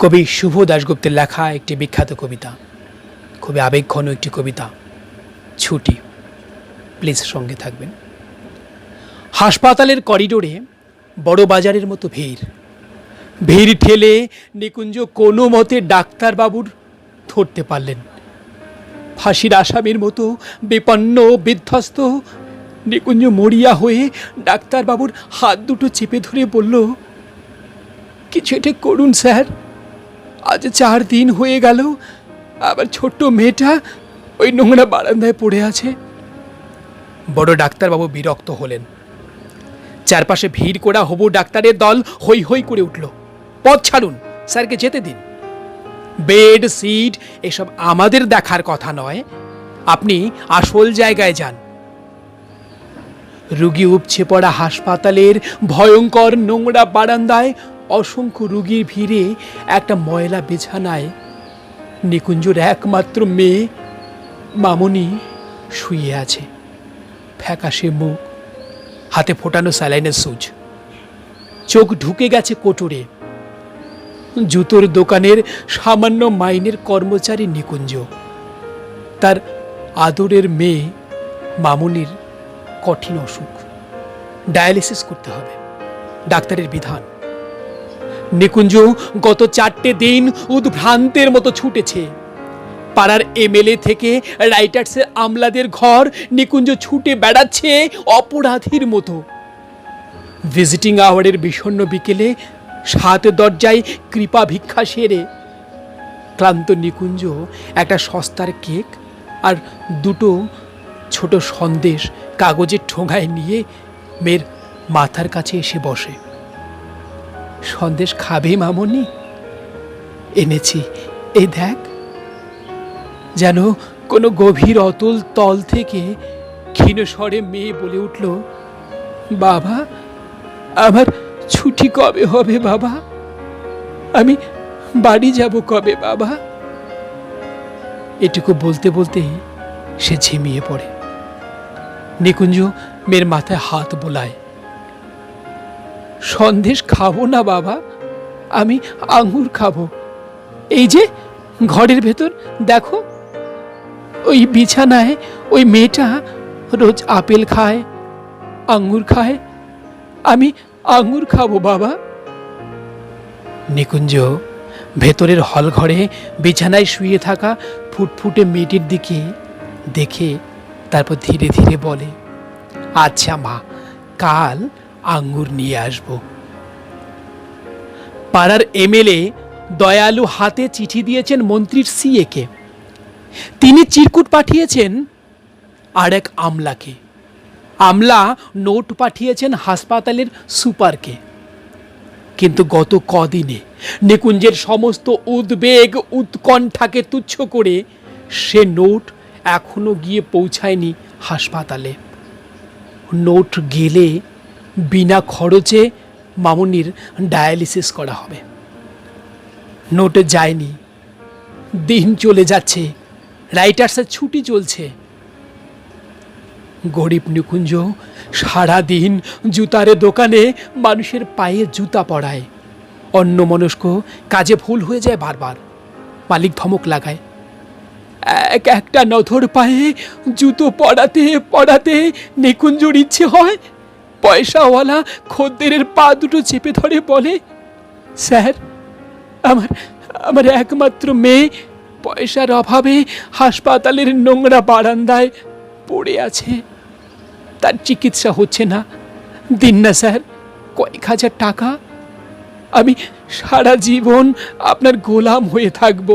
কবি শুভ দাশগুপ্তের লেখা একটি বিখ্যাত কবিতা, খুবই আবেগঘন একটি কবিতা, ছুটি। প্লিজ সঙ্গে থাকবেন। হাসপাতালের করিডোরে বড় বাজারের মতো ভিড়। ভিড় ঠেলে নিকুঞ্জ কোনো মতে ডাক্তারবাবুর ধরতে পারলেন। ফাঁসির আসামির মতো বিপন্ন বিধ্বস্ত নিকুঞ্জ মরিয়া হয়ে ডাক্তারবাবুর হাত দুটো চেপে ধরে বলল, কিছু এটা করুন স্যার, আজ 4 দিন হয়ে গেল আবার ছোট্ট মেয়েটা ওই নোংরা বারান্দায় পড়ে আছে। বড় ডাক্তারবাবু বিরক্ত হলেন। চারপাশে ভিড় করা হবু ডাক্তারের দল হৈ হৈ করে উঠল, পথ ছাড়ুন, স্যারকে যেতে দিন। বেড সিট এসব আমাদের দেখার কথা নয়, আপনি আসল জায়গায় যান। রুগী উপচে পড়া হাসপাতালের ভয়ঙ্কর নোংরা বারান্দায় অসংখ্য রুগীর ভিড়ে একটা ময়লা বিছানায় নিকুঞ্জর একমাত্র মেয়ে মামনি শুয়ে আছে। ফ্যাকাশে মুখ, হাতে ফোটানো স্যালাইনের সুচ, চোখ ঢুকে গেছে কোটরে। জুতোর দোকানের সামান্য মাইনের কর্মচারী নিকুঞ্জ, তার আদরের মেয়ে মামনির কঠিন অসুখ, ডায়ালিসিস করতে হবে, ডাক্তারের বিধান। নিকুঞ্জ গত 4টে দিন উদ্ভ্রান্তের মতো ছুটেছে। পাড়ার এমএলএ থেকে রাইটার্সের আমলাদের ঘর নিকুঞ্জ ছুটে বেড়াচ্ছে অপরাধীর মতো। ভিজিটিং আওয়ারের বিষণ্ণ বিকেলে 7 দরজায় কৃপা ভিক্ষা সেরে ক্লান্ত নিকুঞ্জ একটা সস্তার কেক আর 2টো ছোট সন্দেশ কাগজের ঠোঙায় নিয়ে মেয়ের মাথার কাছে এসে বসে। সন্দেশ খাবে মামনি? এনেছি, এই দেখ। যেন কোনো গভীর অতল তল থেকে ক্ষীণ স্বরে মেয়ে বলে উঠল, বাবা, আমার ছুটি কবে হবে বাবা? আমি বাড়ি যাব কবে বাবা? এটুকু বলতে বলতে সে ঝিমিয়ে পড়ে। নিকুঞ্জ মেয়ের মাথায় হাত বোলায়। সন্দেশ খাবো না বাবা, আমি আঙুর খাবো। এই যে ঘরের ভেতর দেখো, ওই বিছানায় ওই মেয়েটা রোজ আপেল খায়, আঙুর খায়, আমি আঙুর খাবো বাবা। নিকুঞ্জ ভেতরের হল ঘরে বিছানায় শুয়ে থাকা ফুটফুটে মেয়েটির দিকে দেখে তারপর ধীরে ধীরে বলে, আচ্ছা মা, কাল আঙ্গুর নিয়ে আসব। পাড়ার এমএলএ দয়ালু হাতে চিঠি দিয়েছেন মন্ত্রীর সিএকে। তিনি চিরকুট পাঠিয়েছেন আর এক আমলাকে। আমলা নোট পাঠিয়েছেন হাসপাতালের সুপারকে। কিন্তু গত কদিনে নিকুঞ্জের সমস্ত উদ্বেগ উৎকণ্ঠাকে তুচ্ছ করে সে নোট এখনো গিয়ে পৌঁছায়নি হাসপাতালে। নোট গেলে বিনা খরচে মামনির ডায়ালিসিস করা হবে। নোট যায়নি, দিন চলে যাচ্ছে, রাইটার্সের ছুটি চলছে। গরিব নিকুঞ্জ সারাদিন জুতার দোকানে মানুষের পায়ে জুতা পরায়। অন্যমনস্ক কাজে ভুল হয়ে যায় বারবার। মালিক ধমক লাগায়। একটা নধর পায়ে জুতো পরাতে পরাতে নিকুঞ্জর ইচ্ছে হয় পয়সাওয়ালা খদ্দেরের পা দুটো চেপে ধরে বলে, স্যার, আমার একমাত্র মেয়ে পয়সার অভাবে হাসপাতালের নোংরা বারান্দায় পড়ে আছে, তার চিকিৎসা হচ্ছে না, দিন না স্যার কয়েক হাজার টাকা, আমি সারা জীবন আপনার গোলাম হয়ে থাকব।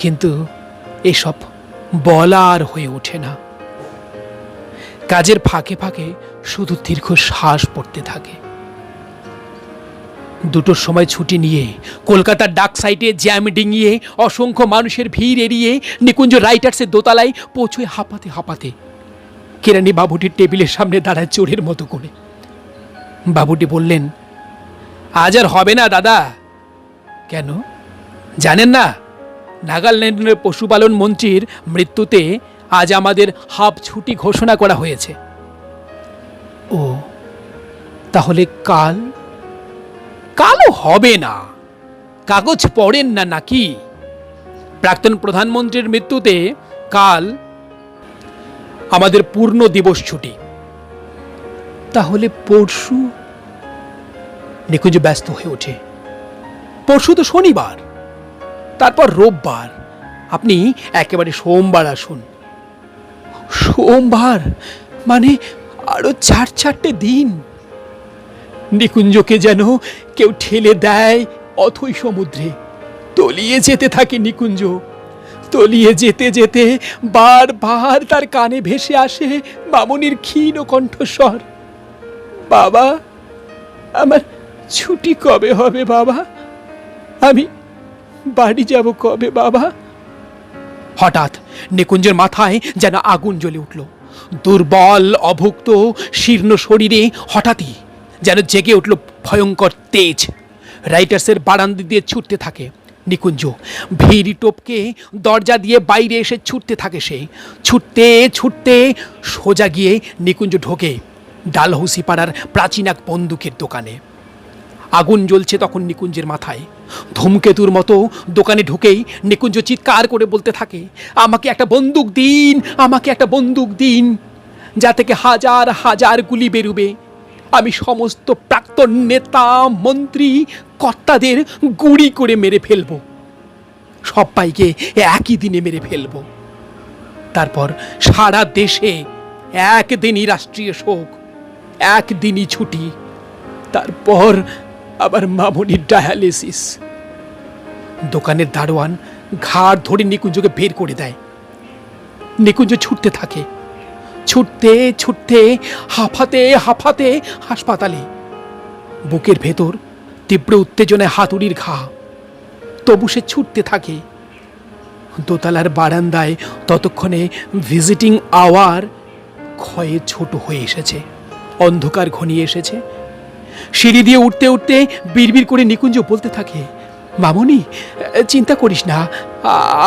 কিন্তু এসব বলা আর হয়ে ওঠে না। কাজের ফাঁকে ফাঁকে শুধু দীর্ঘ শ্বাস পড়তে থাকে। 2টোর সময় ছুটি নিয়ে কলকাতার ডাক সাইটে জ্যাম ডিঙিয়ে অসংখ্য মানুষের ভিড় এড়িয়ে নিকুঞ্জ রাইটার্সের দোতলায় পৌঁছয় হাঁপাতে হাঁপাতে। কেরানি বাবুটির টেবিলের সামনে দাঁড়ায় চোরের মতো করে। বাবুটি বললেন, আজ আর হবে না দাদা। কেন জানেন না? নাগাল্যান্ডের পশুপালন মন্ত্রীর মৃত্যুতে আজ আমাদের হাফ ছুটি ঘোষণা করা হয়েছে। ও, তাহলে কালও হবে না। কাগজ পড়েন না নাকি? প্রাক্তন প্রধানমন্ত্রীর মৃত্যুতে কাল আমাদের পূর্ণ দিবস ছুটি, তাহলে পরশু? নিকুঞ্জ ব্যস্ত হয়ে ওঠে। পরশু তো শনিবার, তারপর রোববার, আপনি একেবারে সোমবার আসুন। সোমবার মানে আরো 4-4টে দিন। নিকুঞ্জকে যেন কেউ ঠেলে দেয় অথই সমুদ্রে। তলিয়ে যেতে থাকে নিকুঞ্জ, তলিয়ে যেতে যেতে বারবার তার কানে ভেসে আসে মামনির ক্ষীণ কণ্ঠস্বর, বাবা, আমার ছুটি কবে হবে বাবা? আমি বাড়ি যাব কবে বাবা? হঠাৎ নিকুঞ্জের মাথায় যেন আগুন জ্বলে উঠল। দুর্বল, অভুক্ত, শীর্ণ শরীরে হঠাৎই যেন জেগে উঠল ভয়ঙ্কর তেজ। রাইটার্সের বারান্দা দিয়ে ছুটতে থাকে নিকুঞ্জ। ভিড়ি টপকে দরজা দিয়ে বাইরে এসে ছুটতে থাকে সে। ছুটতে ছুটতে সোজা গিয়ে নিকুঞ্জ ঢোকে ডালহৌসি পাড়ার প্রাচীন এক বন্দুকের দোকানে। আগুন জ্বলছে তখন নিকুঞ্জের মাথায়। ধূমকেতুর মতো দোকানে ঢুকেই নিকুঞ্জ চিৎকার করে বলতে থাকে, আমাকে একটা বন্দুক দিন, আমাকে একটা বন্দুক দিন, যা থেকে হাজার হাজার গুলি বেরুবে। আমি সমস্ত প্রাক্তন নেতা, মন্ত্রী, কর্তাদের গুঁড়ি করে মেরে ফেলব, সবাইকে একই দিনে মেরে ফেলব। তারপর সারা দেশে একদিনই রাষ্ট্রীয় শোক, একদিনই ছুটি। তারপর আবার মামনির ডায়ালিসিস। দোকানের দারোয়ান ঘাড় ধরে নিকুঞ্জকে বের করে দেয়। নিকুঞ্জ ছুটতে থাকে, ছুটতে ছুটতে হাঁফাতে হাঁফাতে হাসপাতালে। বুকের ভেতর তীব্র উত্তেজনায় হাতুড়ির ঘা, তবু সে ছুটতে থাকে। দোতলার বারান্দায় ততক্ষণে ভিজিটিং আওয়ার ক্ষয়ে ছোট হয়ে এসেছে, অন্ধকার ঘনিয়ে এসেছে। সিঁড়ি দিয়ে উঠতে উঠতে বিড়বিড় করে নিকুঞ্জ বলতে থাকে, মামনি, চিন্তা করিস না,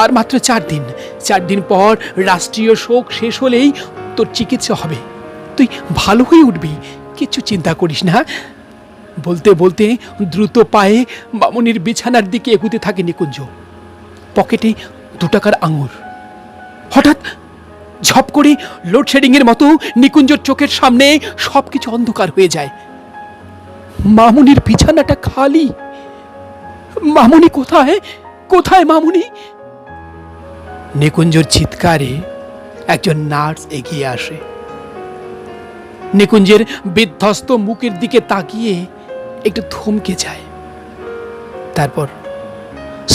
আর মাত্র 4 দিন। 4 দিন পর রাষ্ট্রীয় শোক শেষ হলেই তোর চিকিৎসা হবে, তুই ভালো হয়ে উঠবি, কিচ্ছু চিন্তা করিস না। বলতে বলতে দ্রুত পায়ে মামনির বিছানার দিকে এগুতে থাকে নিকুঞ্জ। পকেটে 2 টাকার আঙুর। হঠাৎ ঝপ করে লোডশেডিং এর মতো নিকুঞ্জর চোখের সামনে সবকিছু অন্ধকার হয়ে যায়। মামুনির বিছানাটা খালি। মামুনি কোথায়? কোথায় মামুনি? নিকুঞ্জর চিৎকারে একজন নার্স এগিয়ে আসে। নিকুঞ্জের বিধ্বস্ত মুখের দিকে তাকিয়ে একটু থমকে যায়। তারপর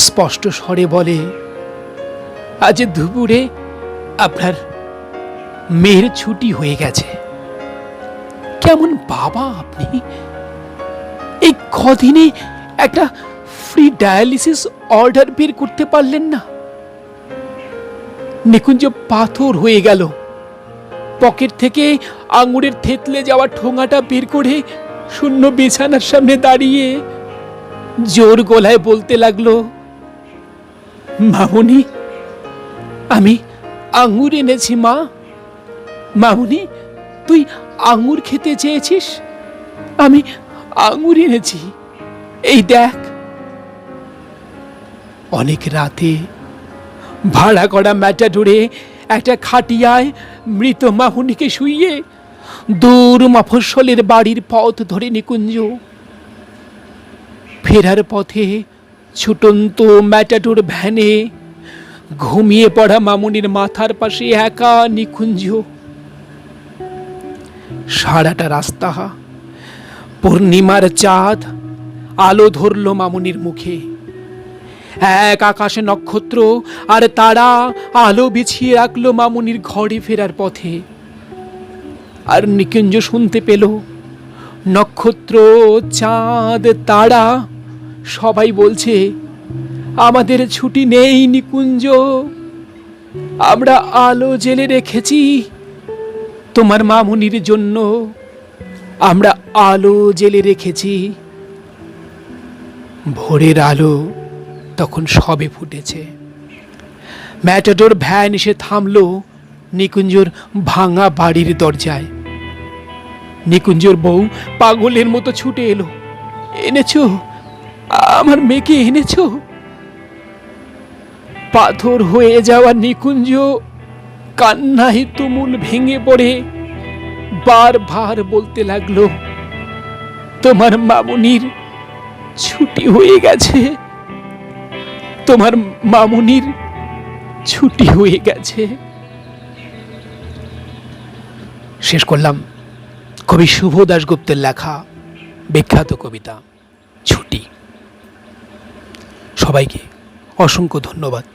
স্পষ্ট স্বরে বলে, আজ দুপুরে আপনার মেয়ের ছুটি হয়ে গেছে। কেমন বাবা আপনি! এই কদিনে একটা ফ্রি ডায়ালিসিস অর্ডার বের করতে পারলেন না? নিকুঞ্জ পাথর হয়ে গেল। পকেট থেকে আঙুরের থেতলে যাওয়া ঠোঙাটা বের করে শূন্য বিছানার সামনে দাঁড়িয়ে জোর গলায় বলতে লাগলো, মামুনি, আমি আঙুর এনেছি মা। মামুনি, তুই আঙুর খেতে চেয়েছিস, আমি আঙুর এনেছি, এই দেখ। অনেক রাতে ভাড়া করা ম্যাটাডোরে একটা খাটিয়ায় মৃত মামুনিকে শুইয়ে দূর মফস্বলের বাড়ির পথ ধরে নিকুঞ্জ। ফেরার পথে ছুটন্ত ম্যাটাডোর ভ্যানে ঘুমিয়ে পড়া মামুনির মাথার পাশে একা নিকুঞ্জ। সারাটা রাস্তা পূর্ণিমার চাঁদ আলো ধরল মামুনির মুখে। এক আকাশে নক্ষত্র আর তারা আলো বিছিয়ে রাখলো মামুনির ঘরে ফেরার পথে। আর নিকুঞ্জ শুনতে পেল নক্ষত্র, চাঁদ, তারা সবাই বলছে, আমাদের ছুটি নেই নিকুঞ্জ, আমরা আলো জেলে রেখেছি তোমার মামুনির জন্য, আমরা আলো জেলে রেখেছি। ভোরের আলো তখন সবে ফুটেছে। ম্যাটাডোর ভ্যান এসে থামলো নিকুঞ্জর ভাঙা বাড়ির দরজায়। নিকুঞ্জর বউ পাগলের মতো ছুটে এলো, এনেছো, আমার মেয়েকে এনেছো? পাথর হয়ে যাওয়া নিকুঞ্জ কান্নায় তুমুল ভেঙে পড়ে বারবার বলতে লাগলো, তোমার মামুনির ছুটি হয়ে গেছে, তোমার মামুনির ছুটি হয়ে গেছে। শেষ করলাম কবি শুভ দাশগুপ্তের লেখা বিখ্যাত কবিতা ছুটি। সবাইকে অসংখ্য ধন্যবাদ।